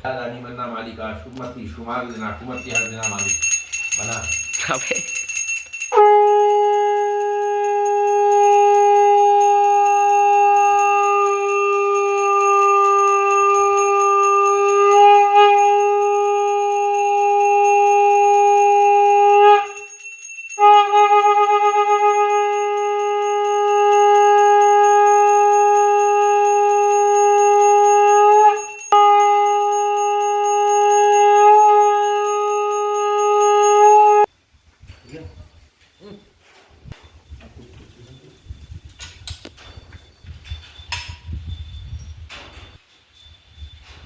रानी मन्ना मालिका शुभमती शुमार देना कुमती हर देना मालिक बना। अबे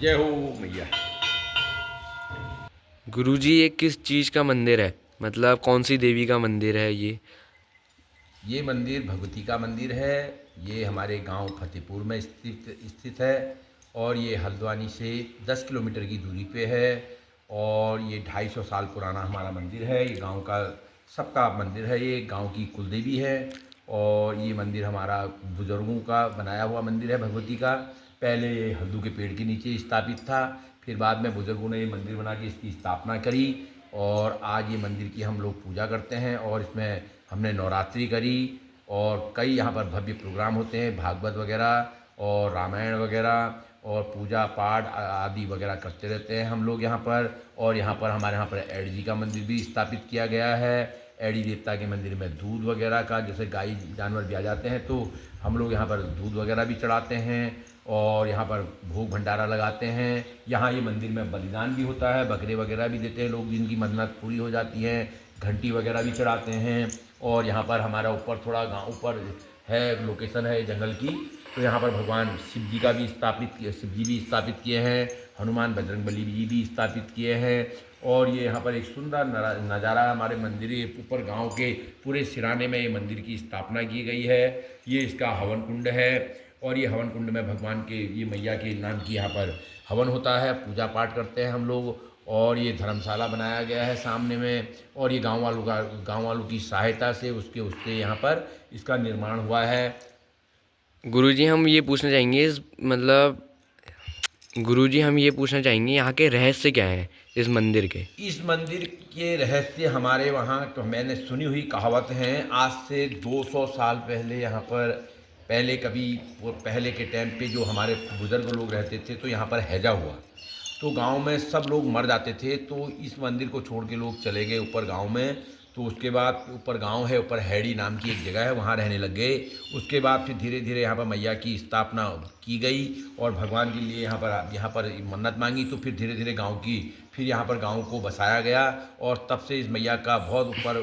जय हो मैया। गुरुजी ये किस चीज़ का मंदिर है, मतलब कौन सी देवी का मंदिर है ये? ये मंदिर भगवती का मंदिर है। ये हमारे गांव फतेहपुर में स्थित है और ये हल्द्वानी से 10 किलोमीटर की दूरी पे है और ये 250 साल पुराना हमारा मंदिर है। ये गांव का सबका मंदिर है। ये गांव की कुलदेवी है और ये मंदिर हमारा बुजुर्गों का बनाया हुआ मंदिर है भगवती का। पहले ये हल्दू के पेड़ के नीचे स्थापित था, फिर बाद में बुजुर्गों ने ये मंदिर बना के इसकी स्थापना करी और आज ये मंदिर की हम लोग पूजा करते हैं और इसमें हमने नवरात्रि करी और कई यहाँ पर भव्य प्रोग्राम होते हैं, भागवत वगैरह और रामायण वगैरह और पूजा पाठ आदि वगैरह करते रहते हैं हम लोग यहाँ पर। और यहाँ पर हमारे यहाँ पर एडी जी का मंदिर भी स्थापित किया गया है। एडी देवता के मंदिर में दूध वगैरह का, जैसे गाय जानवर भी आ जाते हैं तो हम लोग यहाँ पर दूध वगैरह भी चढ़ाते हैं और यहाँ पर भोग भंडारा लगाते हैं। यहाँ ये मंदिर में बलिदान भी होता है, बकरे वगैरह भी देते हैं लोग जिनकी मन्नत पूरी हो जाती है, घंटी वगैरह भी चढ़ाते हैं। और यहाँ पर हमारा ऊपर थोड़ा गाँव ऊपर है, लोकेशन है जंगल की, तो यहाँ पर भगवान शिव जी का भी शिव जी भी स्थापित किए हैं, हनुमान बजरंगबली जी भी स्थापित किए हैं। और ये यहाँ पर एक सुंदर नज़ारा हमारे मंदिर ऊपर गांव के पूरे सिराने में ये मंदिर की स्थापना की गई है। ये इसका हवन कुंड है और ये हवन कुंड में भगवान के ये मैया के नाम की यहाँ पर हवन होता है, पूजा पाठ करते हैं हम लोग। और ये धर्मशाला बनाया गया है सामने में और ये गांव वालों की सहायता से उसके यहाँ पर इसका निर्माण हुआ है। गुरुजी हम ये पूछना चाहेंगे गुरुजी हम ये पूछना चाहेंगे यहाँ के रहस्य क्या हैं इस मंदिर के? इस मंदिर के रहस्य हमारे वहाँ तो मैंने सुनी हुई कहावत हैं। आज से 200 साल पहले यहाँ पर पहले के टाइम पे जो हमारे बुजुर्ग लोग रहते थे तो यहाँ पर हैजा हुआ तो गांव में सब लोग मर जाते थे, तो इस मंदिर को छोड़ के लोग चले गए ऊपर गांव में। तो उसके बाद ऊपर गांव है, ऊपर हैड़ी नाम की एक जगह है, वहाँ रहने लग गए। उसके बाद फिर धीरे धीरे यहाँ पर मैया की स्थापना की गई और भगवान के लिए यहाँ पर मन्नत मांगी, तो फिर धीरे धीरे फिर यहाँ पर गांव को बसाया गया और तब से इस मैया का बहुत ऊपर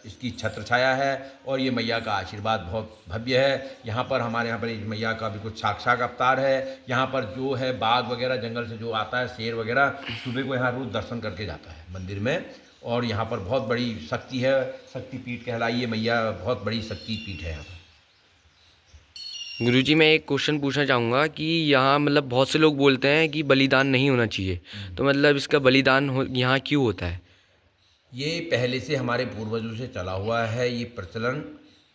इसकी छत्र छाया है और ये मैया का आशीर्वाद बहुत भव्य है। यहाँ पर हमारे यहाँ पर इस मैया का भी कुछ साक्षात अवतार है। यहाँ पर जो है बाघ वगैरह जंगल से जो आता है, शेर वगैरह, सुबह को यहाँ रोज दर्शन करके जाता है मंदिर में। और यहाँ पर बहुत बड़ी शक्ति है, शक्तिपीठ कहलाई ये मैया, बहुत बड़ी शक्तिपीठ है यहाँ पर। गुरुजी मैं एक क्वेश्चन पूछना चाहूँगा कि यहाँ मतलब बहुत से लोग बोलते हैं कि बलिदान नहीं होना चाहिए, तो मतलब इसका बलिदान यहाँ क्यों होता है? ये पहले से हमारे पूर्वजों से चला हुआ है ये प्रचलन।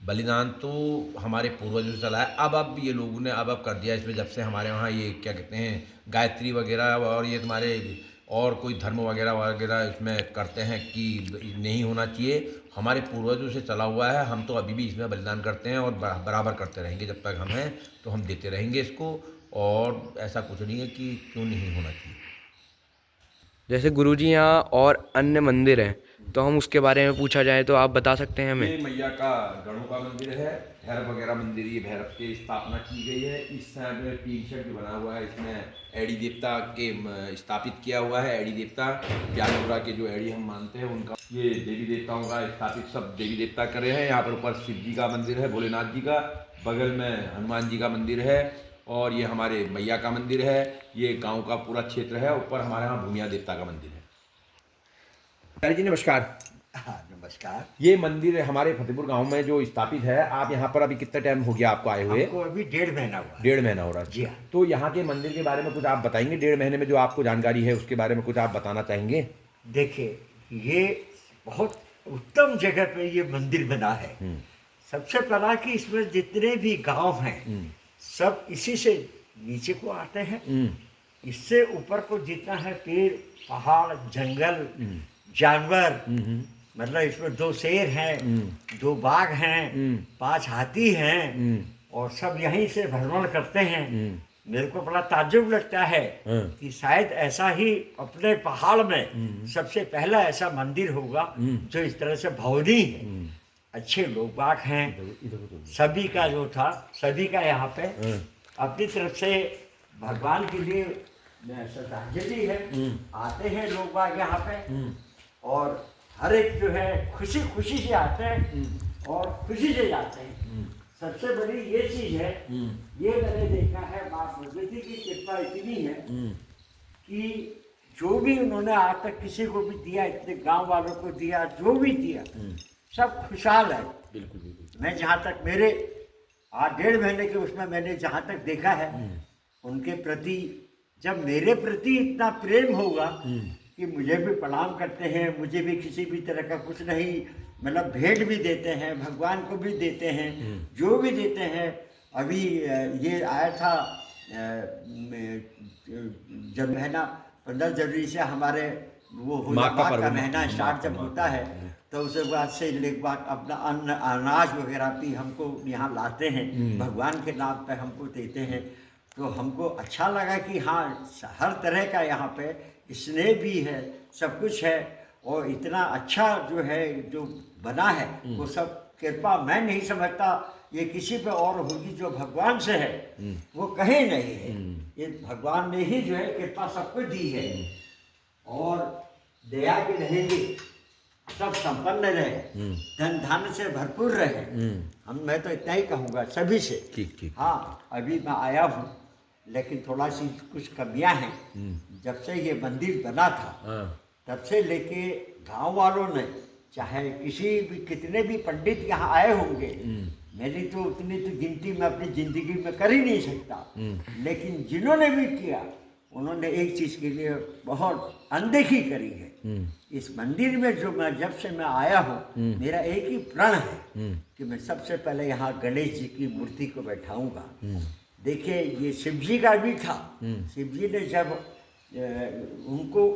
बलिदान तो हमारे पूर्वजों से चला है, अब ये लोगों ने अब कर दिया इसमें, जब से हमारे वहाँ ये क्या कहते हैं गायत्री वगैरह और ये तुम्हारे और कोई धर्म वगैरह वगैरह इसमें करते हैं कि नहीं होना चाहिए। हमारे पूर्वजों से चला हुआ है, हम तो अभी भी इसमें बलिदान करते हैं और बराबर करते रहेंगे। जब तक हम हैं तो हम देते रहेंगे इसको, और ऐसा कुछ नहीं है कि क्यों नहीं होना चाहिए। जैसे गुरुजी यहाँ और अन्य मंदिर हैं तो हम उसके बारे में पूछा जाए तो आप बता सकते हैं हमें? ये मैया का गणों का मंदिर है, भैरव वगैरह मंदिर, ये भैरव की स्थापना की गई है। इस साइड में टीन शेड बना हुआ है, इसमें एडी देवता के स्थापित किया हुआ है। एडी देवता ज्ञानपुरा के जो एडी हम मानते हैं उनका, ये देवी देवताओं का स्थापित सब देवी देवता कर रहे हैं। यहाँ पर ऊपर शिव जी का मंदिर है, भोलेनाथ जी का, बगल में हनुमान जी का मंदिर है और ये हमारे मैया का मंदिर है। ये गाँव का पूरा क्षेत्र है। ऊपर हमारे यहाँ भूमिया देवता का मंदिर है। अरे जी नमस्कार। हाँ नमस्कार। ये मंदिर हमारे फतेहपुर गांव में जो स्थापित है, आप यहाँ पर अभी कितना टाइम हो गया आपको आए हुए? हमको अभी 1.5 महीना हुआ। 1.5 महीना हो रहा है जी हाँ। तो यहाँ के मंदिर के बारे में कुछ आप बताएंगे? 1.5 महीने में जो आपको जानकारी है उसके बारे में कुछ आप बताना चाहेंगे? देखिए, ये बहुत उत्तम जगह पे ये मंदिर बना है। सबसे पहला कि इसमें जितने भी गांव हैं सब इसी से नीचे को आते हैं। इससे ऊपर को जितना है पेड़, पहाड़, जंगल, जानवर, मतलब इसमें 2 शेर हैं, 2 बाघ हैं, 5 हाथी हैं और सब यहीं से भ्रमण करते हैं। मेरे को बड़ा ताज्जुब लगता है कि शायद ऐसा ही अपने पहाड़ में सबसे पहला ऐसा मंदिर होगा जो इस तरह से भवनी है। अच्छे लोग बाग हैं, सभी का जो था सभी का यहाँ पे अपनी तरफ से भगवान के लिए श्रद्धांजलि है। आते हैं लोग बाग यहाँ पे और हर एक जो है खुशी खुशी से आते हैं और खुशी से जाते हैं। सबसे बड़ी ये चीज है, ये मैंने देखा है माँ भगवती की कृपा इतनी है कि जो भी उन्होंने आज तक किसी को भी दिया, इतने गांव वालों को दिया, जो भी दिया सब खुशहाल है। बिल्कुल बिल्कुल। मैं जहाँ तक मेरे 8-1.5 महीने के उसमें मैंने जहाँ तक देखा है उनके प्रति, जब मेरे प्रति इतना प्रेम होगा कि मुझे भी प्रणाम करते हैं, मुझे भी किसी भी तरह का कुछ नहीं, मतलब भेंट भी देते हैं, भगवान को भी देते हैं, जो भी देते हैं। अभी ये आया था जब महीना 15 जनवरी से हमारे वो माँ का का पर्व, महीना स्टार्ट जब होता है तो उसके बाद से लेके बाद अपना अन्न अनाज वगैरह भी हमको यहाँ लाते हैं, भगवान के नाम पे हमको देते हैं। तो हमको अच्छा लगा कि हाँ हर तरह का यहाँ पे स्नेह भी है, सब कुछ है और इतना अच्छा जो है जो बना है वो सब कृपा मैं नहीं समझता ये किसी पे और होगी, जो भगवान से है वो कहीं नहीं है। ये भगवान ने ही जो है कृपा सबको दी है और दया के रहेंगे, सब संपन्न रहे, धन धान्य से भरपूर रहे। मैं तो इतना ही कहूँगा सभी से। ठीक ठीक। हाँ अभी मैं आया हूँ लेकिन थोड़ा सी कुछ कमियां हैं। जब से ये मंदिर बना था तब से लेके गांव वालों ने, चाहे किसी भी कितने भी पंडित यहाँ आए होंगे, मेरी तो उतनी तो गिनती मैं अपनी जिंदगी में कर ही नहीं सकता, लेकिन जिन्होंने भी किया उन्होंने एक चीज के लिए बहुत अनदेखी करी है। इस मंदिर में जो मैं जब से मैं आया हूँ मेरा एक ही प्रण है कि मैं सबसे पहले यहाँ गणेश जी की मूर्ति को बैठाऊंगा। देखिए ये शिव जी का भी था, शिव जी ने जब उनको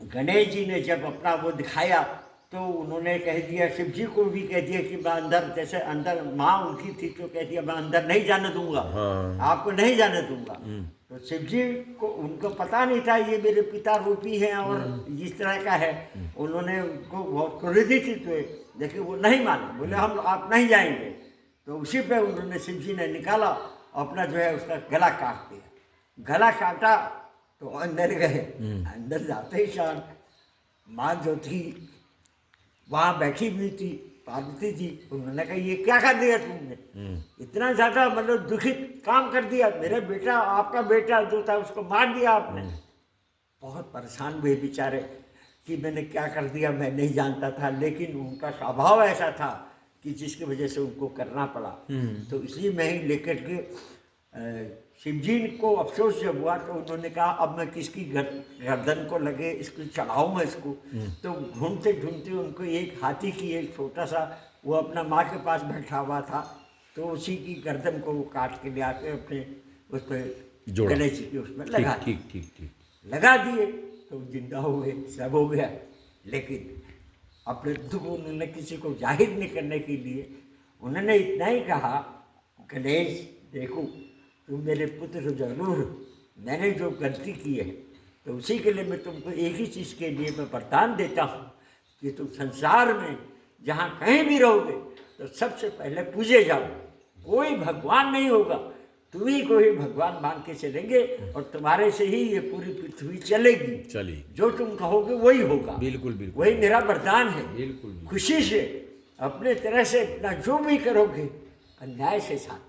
गणेश जी ने जब अपना वो दिखाया तो उन्होंने कह दिया, शिव जी को भी कह दिया कि मैं अंदर, जैसे अंदर माँ उनकी थी तो कह दिया मैं अंदर नहीं जाने दूंगा, आपको नहीं जाने दूंगा। तो शिव जी को उनको पता नहीं था ये मेरे पिता रूपी हैं और इस तरह का है। उन्होंने उनको बहुत क्रोधित थी तो देखिए वो नहीं माने, बोले हम आप नहीं जाएंगे। तो उसी पे उन्होंने शिव जी ने निकाला अपना जो है उसका गला काट दिया। गला काटा तो अंदर गए, अंदर जाते ही शान माँ जो थी वहाँ बैठी हुई थी पार्वती जी, उन्होंने कहा ये क्या कर दिया तुमने, इतना ज़्यादा मतलब दुखित काम कर दिया, मेरा बेटा आपका बेटा जो था उसको मार दिया आपने। बहुत परेशान हुए बेचारे कि मैंने क्या कर दिया, मैं नहीं जानता था, लेकिन उनका स्वभाव ऐसा था कि जिसकी वजह से उनको करना पड़ा। तो इसलिए मैं ही लेकर के शिव जी को अफसोस जब हुआ तो उन्होंने कहा अब मैं किसकी गर्दन को लगे इसको चढ़ाऊँ मैं इसको। तो ढूंढते ढूंढते उनको एक हाथी की एक छोटा सा वो अपना माँ के पास बैठा हुआ था तो उसी की गर्दन को वो काट के ले आके अपने उस पर गणेश जी के उसमें लगा ठीक ठीक ठीक लगा दिए तो जिंदा हो गए, सब हो गया। लेकिन अपने दुख उन्होंने किसी को जाहिर नहीं करने के लिए उन्होंने इतना ही कहा, गणेश देखो तुम मेरे पुत्र हो जरूर, मैंने जो गलती की है तो उसी के लिए मैं तुमको एक ही चीज़ के लिए मैं वरदान देता हूँ कि तुम संसार में जहाँ कहीं भी रहोगे तो सबसे पहले पूजे जाओ, कोई भगवान नहीं होगा, तुम ही को ही भगवान मान के चलेंगे और तुम्हारे से ही ये पूरी पृथ्वी चलेगी, जो तुम कहोगे वही होगा। बिल्कुल बिल्कुल, वही मेरा वरदान है। बिल्कुल खुशी से अपने तरह से अपना जो भी करोगे न्याय के साथ,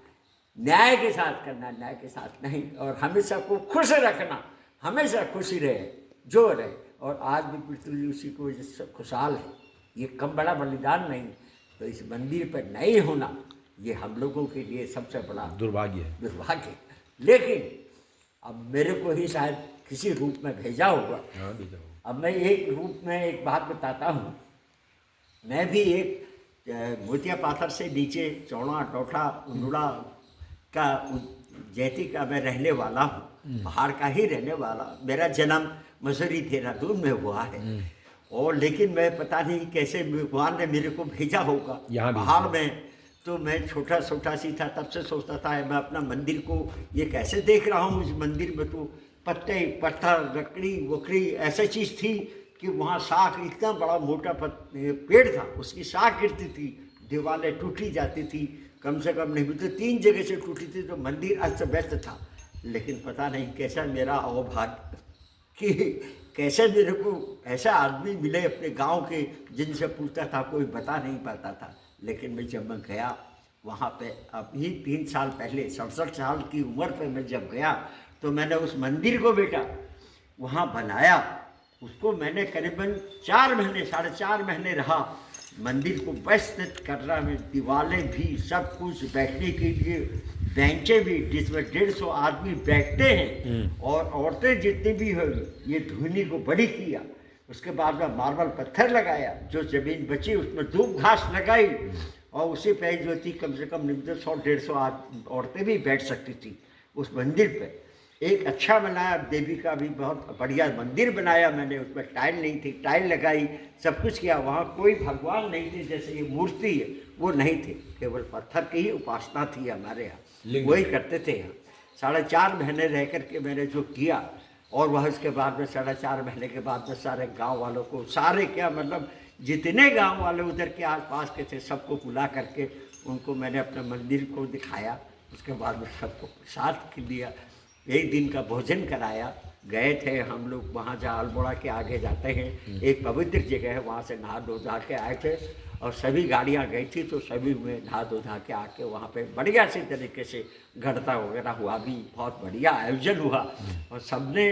न्याय के साथ करना, न्याय के साथ नहीं, और हमेशा को खुश रखना, हमेशा खुशी रहे जो रहे। और आज भी पृथ्वी उसी को वजह से खुशहाल है। ये कम बड़ा बलिदान नहीं, तो इस मंदिर पर नहीं होना ये हम लोगों के लिए सबसे बड़ा दुर्भाग्य है। दुर्भाग्य। लेकिन अब मेरे को ही शायद किसी रूप में भेजा होगा। हाँ भेजा हो। अब मैं एक रूप में एक बात बताता हूँ। मैं भी एक मोतिया पाथर से नीचे चौड़ा टोठा उंडुड़ा का जैती का मैं रहने वाला हूँ, पहाड़ का ही रहने वाला। मेरा जन्म मसूरी देहरादून में हुआ है, और लेकिन मैं पता नहीं कैसे भगवान ने मेरे को भेजा होगा यहाँ पहाड़ में। तो मैं छोटा छोटा सी था, तब से सोचता था मैं अपना मंदिर को ये कैसे देख रहा हूँ। इस मंदिर में तो पत्ते पत्थर लकड़ी वकड़ी ऐसी चीज़ थी कि वहाँ शाख, इतना बड़ा मोटा पेड़ था, उसकी शाख गिरती थी, दीवारें टूटी जाती थी, कम से कम नहीं भी तो 3 जगह से टूटी थी। तो मंदिर अस्त व्यस्त था। लेकिन पता नहीं कैसा मेरा अभाग्य कि कैसे मेरे को ऐसा आदमी मिले अपने गांव के, जिनसे पूछता था कोई बता नहीं पाता था। लेकिन मैं जब मैं गया वहाँ पे, अभी 3 साल पहले 67 साल की उम्र पे मैं जब गया, तो मैंने उस मंदिर को बेटा वहाँ बनाया। उसको मैंने करीबन 4 महीने 4.5 महीने रहा। मंदिर को व्यवस्थित करना में, दीवारें भी सब कुछ, बैठने के लिए बेंचें भी जिसमें 150 आदमी बैठते हैं, और औरतें जितनी भी हो, ये धुनी को बड़ी किया। उसके बाद में मार्बल पत्थर लगाया, जो ज़मीन बची उसमें धूप घास लगाई, और उसी पे जो थी कम से कम 100-150 औरतें भी बैठ सकती थी उस मंदिर पे। एक अच्छा बनाया, देवी का भी बहुत बढ़िया मंदिर बनाया मैंने। उसमें टाइल नहीं थी, टाइल लगाई, सब कुछ किया। वहाँ कोई भगवान नहीं थे, जैसे ये मूर्ति है वो नहीं थे, केवल पत्थर की ही उपासना थी हमारे यहाँ, वही करते थे यहाँ। 4.5 महीने रह कर के मैंने जो किया, और वह इसके बाद में 4.5 महीने के बाद में सारे गांव वालों को, सारे क्या मतलब जितने गांव वाले उधर के आसपास के थे, सबको बुला करके उनको मैंने अपने मंदिर को दिखाया। उसके बाद में सबको प्रसाद दिया, 1 दिन का भोजन कराया। गए थे हम लोग वहाँ, जहाँ अल्मोड़ा के आगे जाते हैं, एक पवित्र जगह है, वहाँ से नहा धो के आए थे। और सभी गाड़ियाँ गई थी, तो सभी में नहा धो के आके वहाँ पे बढ़िया सी तरीके से गणता वगैरह हुआ, भी बहुत बढ़िया आयोजन हुआ। और सबने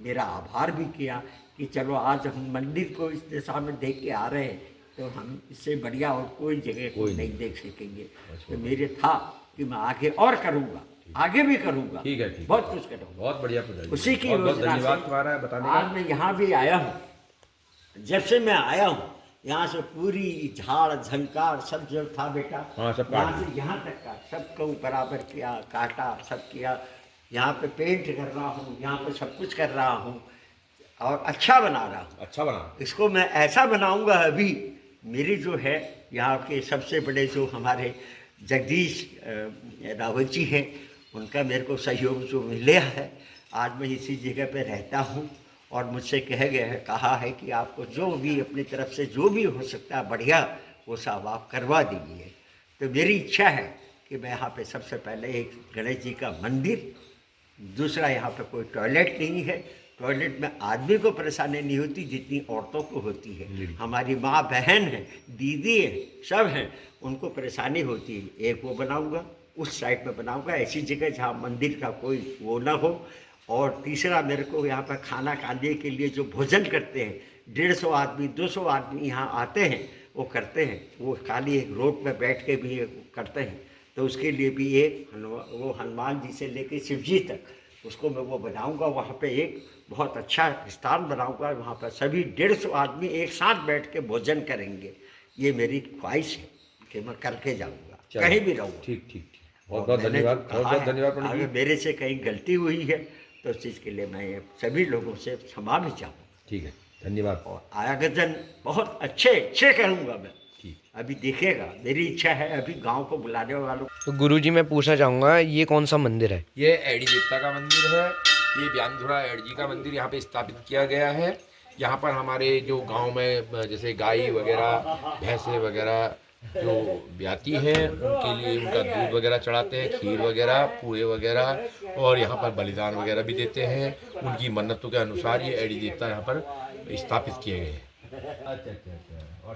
मेरा आभार भी किया कि चलो आज हम मंदिर को इस दिशा में देख के आ रहे हैं, तो हम इससे बढ़िया और कोई जगह को नहीं देख सकेंगे। तो मेरे था कि मैं आगे और करूँगा, आगे भी करूँगा, ठीक है, ठीक, बहुत कुछ करूँगा। बहुत बढ़िया प्रधान जी, उसी की बहुत योजना धन्यवाद से तुम्हारा बताने का। आज मैं यहाँ भी आया हूँ। जब से मैं आया हूँ, यहाँ से पूरी झाड़ झंकार सब जो था बेटा, हाँ, सब यहाँ से यहाँ तक का सबको बराबर किया, काटा, सब किया। यहाँ पे पेंट कर रहा हूँ, यहाँ पे सब कुछ कर रहा हूँ, और अच्छा बना रहा हूँ। अच्छा बना। इसको मैं ऐसा बनाऊंगा। अभी मेरी जो है यहाँ के सबसे बड़े जो हमारे जगदीश रावत जी हैं, उनका मेरे को सहयोग जो मिला है, आज मैं इसी जगह पे रहता हूँ। और मुझसे कहा गया है, कहा है कि आपको जो भी अपनी तरफ से जो भी हो सकता है बढ़िया, वो सब आप करवा दीजिए। तो मेरी इच्छा है कि मैं यहाँ पे सबसे पहले एक गणेश जी का मंदिर, दूसरा यहाँ पे कोई टॉयलेट नहीं है। टॉयलेट में आदमी को परेशानी नहीं होती जितनी औरतों को होती है। हमारी माँ बहन है, दीदी है, सब हैं, उनको परेशानी होती है। एक वो बनाऊंगा, उस साइड में बनाऊंगा, ऐसी जगह जहाँ मंदिर का कोई वो ना हो। और तीसरा मेरे को यहाँ पर खाना खाने के लिए जो भोजन करते हैं, 150 आदमी 200 आदमी यहाँ आते हैं, वो करते हैं, वो खाली एक रोड में बैठ के भी करते हैं। तो उसके लिए भी एक वो हनुमान जी से लेकर शिव जी तक उसको मैं वो बनाऊंगा। वहाँ पे एक बहुत अच्छा स्थान बनाऊंगा, वहाँ पर सभी 150 आदमी एक साथ बैठ के भोजन करेंगे। ये मेरी ख्वाहिश है कि मैं करके जाऊँगा, कहीं भी रहूँगा। ठीक ठीक, बहुत बहुत धन्यवाद, बहुत बहुत धन्यवाद पंडित जी। अगर मेरे से कहीं गलती हुई है तो उस चीज़ के लिए मैं सभी लोगों से क्षमा भी चाहूँ। ठीक है, धन्यवाद। और आयोजन बहुत अच्छे करूँगा मैं। ठीक, अभी देखिएगा, मेरी इच्छा है अभी गांव को बुलाने वालों। तो गुरुजी मैं पूछना चाहूँगा, ये कौन सा मंदिर है? ये एडी देवता का मंदिर है। ये ब्यानधुरा एडजी का मंदिर यहाँ पे स्थापित किया गया है। यहाँ पर हमारे जो गांव में जैसे गाय वगैरह, भैंसे वगैरह जो ब्याती हैं, उनके लिए उनका दूध वगैरह चढ़ाते हैं, खीर वगैरह, पूरे वगैरह, और यहाँ पर बलिदान वगैरह भी देते हैं। उनकी मन्नतों के अनुसार ये एडी देवता यहाँ पर स्थापित किए गए हैं। अच्छा, और